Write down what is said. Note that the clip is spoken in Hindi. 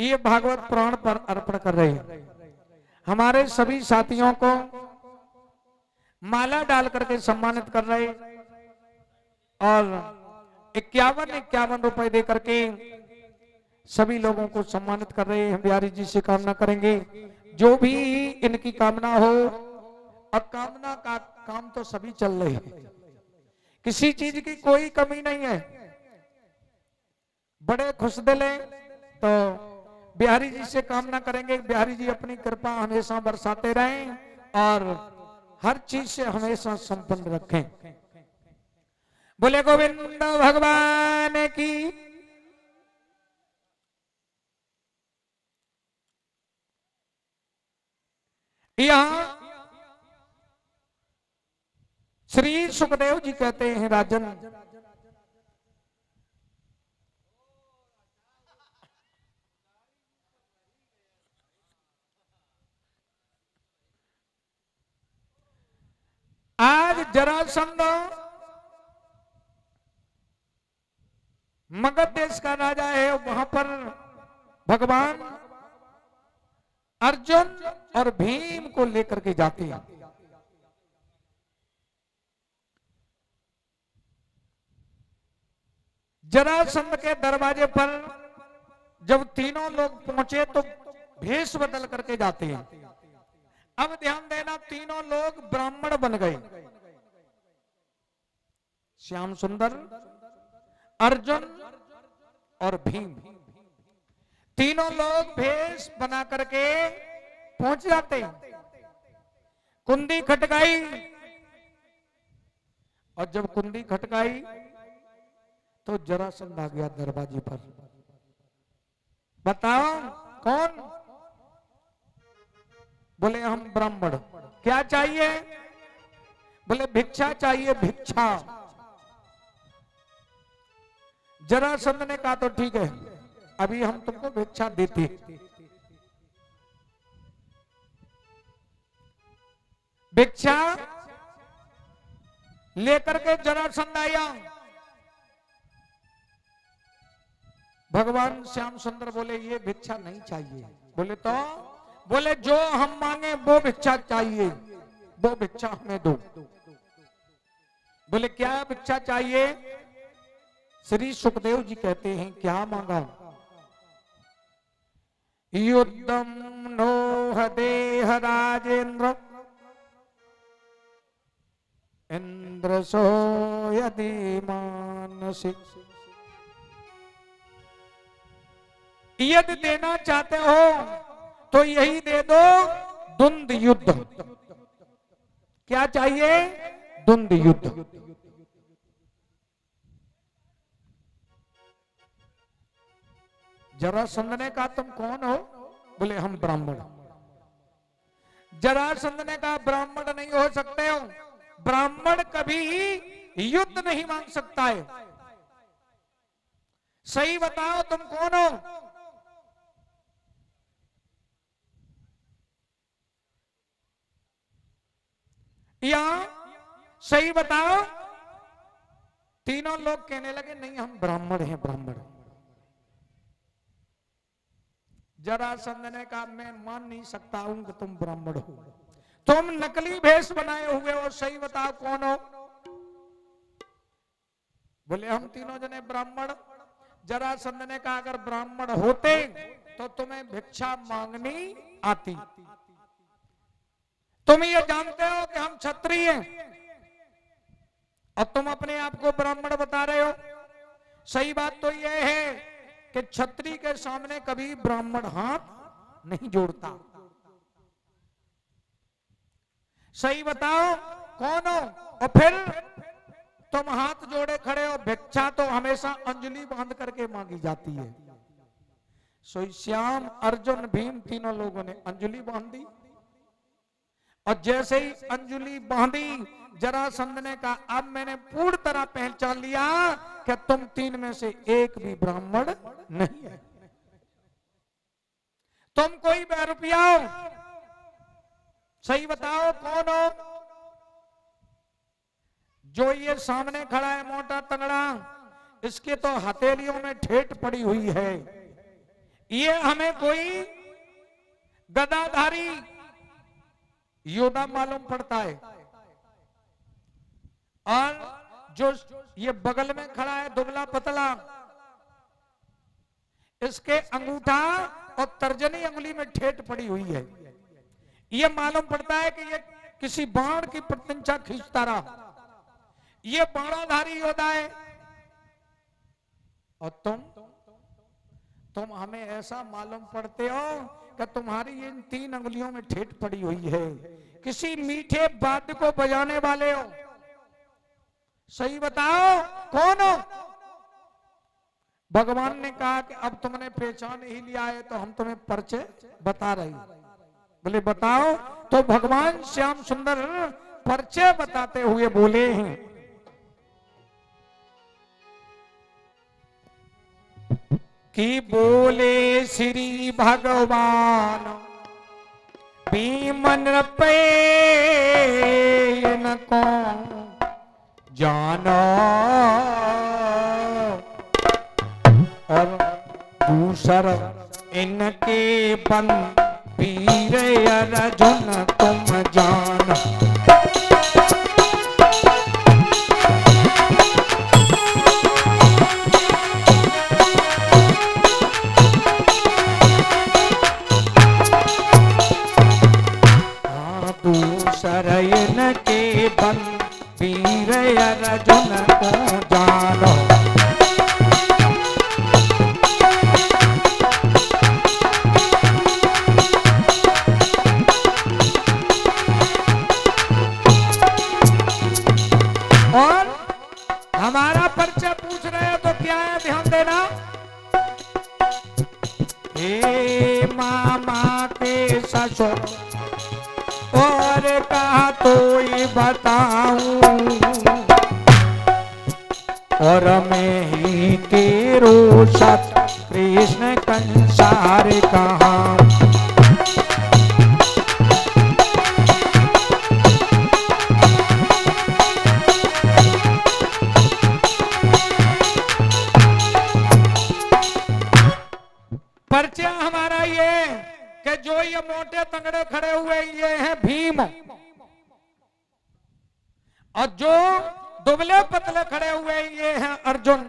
ये भागवत पुराण पर अर्पण कर रहे हैं। हमारे सभी साथियों को माला डाल करके सम्मानित कर रहे और 51 रुपए दे करके सभी लोगों को सम्मानित कर रहे हैं। हम बिहारी जी से कामना करेंगे जो भी इनकी कामना हो, और कामना का काम तो सभी चल रहे हैं, किसी चीज की कोई कमी नहीं है। बड़े खुश दिल हैं, तो बिहारी जी से कामना करेंगे बिहारी जी अपनी कृपा हमेशा बरसाते रहें और हर चीज से हमेशा संपन्न रखें। बोले गोविंद भगवान की। यहां श्री सुखदेव जी कहते हैं, राजन आज जरासंध मगध देश का राजा है, वहां पर भगवान अर्जुन और भीम को लेकर के जाते हैं। जरासंध के दरवाजे पर जब तीनों लोग पहुंचे तो भेष बदल करके जाते हैं। अब ध्यान देना, तीनों लोग ब्राह्मण बन गए। श्याम सुंदर, अर्जुन और भीम, तीनों लोग भेष बना करके पहुंच जाते हैं। कुंडी खटकाई, और जब कुंडी खटकाई तो जरासंध आ गया दरवाजे पर। बताओ कौन? बोले हम ब्राह्मण। क्या चाहिए? बोले भिक्षा चाहिए, भिक्षा। जरासंध ने कहा तो ठीक है, अभी हम तुमको भिक्षा देते। भिक्षा लेकर के जरासंध आया। भगवान श्याम सुंदर बोले ये भिक्षा नहीं चाहिए। बोले तो? बोले जो हम मांगे वो भिक्षा चाहिए, वो भिक्षा हमें दो। बोले क्या भिक्षा चाहिए? श्री सुखदेव जी कहते हैं क्या मांगा? युद्धम नोह देह राजेंद्र इंद्र सो यदि मानसी। यदि देना चाहते हो तो यही दे दो, द्वंद्व युद्ध। क्या चाहिए? द्वंद्व युद्ध। जरासंध ने कहा तुम कौन हो? बोले हम ब्राह्मण। जरासंध ने कहा ब्राह्मण नहीं हो सकते हो, ब्राह्मण कभी युद्ध नहीं मांग सकता है। सही बताओ तुम कौन हो? या सही बताओ। तीनों लोग कहने लगे नहीं हम ब्राह्मण हैं, ब्राह्मण। जरासंध ने कहा मैं मान नहीं सकता हूं कि तुम ब्राह्मण हो, तुम नकली भेष बनाए हुए हो, सही बताओ कौन हो? बोले हम तीनों जने ब्राह्मण। जरासंध ने कहा अगर ब्राह्मण होते तो तुम्हें भिक्षा मांगनी आती। तुम ये जानते हो कि हम क्षत्रिय हैं और तुम अपने आप को ब्राह्मण बता रहे हो। सही बात तो यह है कि क्षत्रिय के सामने कभी ब्राह्मण हाथ नहीं जोड़ता। सही बताओ कौन हो? और फिर तुम हाथ जोड़े खड़े हो। भिक्षा तो हमेशा अंजलि बांध करके मांगी जाती है। सो श्याम, अर्जुन, भीम तीनों लोगों ने अंजलि बांधी और जैसे ही अंजलि बांधी जरासंध ने कहा अब मैंने पूर्ण तरह पहचान लिया कि तुम तीन में से एक भी ब्राह्मण नहीं है, तुम कोई बहरूपिया हो। सही बताओ कौन हो? जो ये सामने खड़ा है मोटा तगड़ा, इसके तो हथेलियों में ठेठ पड़ी हुई है, ये हमें कोई गदाधारी योद्धा मालूम पड़ता है। और जो ये बगल में खड़ा है दुबला पतला, इसके अंगूठा और तर्जनी अंगुली में ठेठ पड़ी हुई है। ये मालूम पड़ता है कि ये किसी बाण की प्रत्यंचा खींचता रहा, ये बाणाधारी योद्धा है। और तुम हमें ऐसा मालूम पड़ते हो कि तुम्हारी इन 3 अंगुलियों में ठेठ पड़ी हुई है, किसी मीठे वाद्य को बजाने वाले हो। सही बताओ कौन हो? भगवान ने कहा कि अब तुमने पहचान ही लिया है तो हम तुम्हें परिचय बता रहे। बोले बताओ। तो भगवान श्याम सुंदर परिचय बताते हुए बोले हैं, कि बोले श्री भगवान भीमन पे न को जानो, और दूसर इनके बन वीर अर्जुन तुम जानो। दूसर इनके बन वीर अर्जुन को जानो। और हमारा परिचय पूछ रहे हो तो क्या है, ध्यान देना। हे मामा के ससुर और कहा तो ये बताऊं, और मैं ही तेरो सत कृष्ण कंसार कहा। परिचय हमारा ये कि जो ये मोटे तंगड़े खड़े हुए ये हैं भीम, और जो दुबले पतले खड़े हुए ये हैं अर्जुन।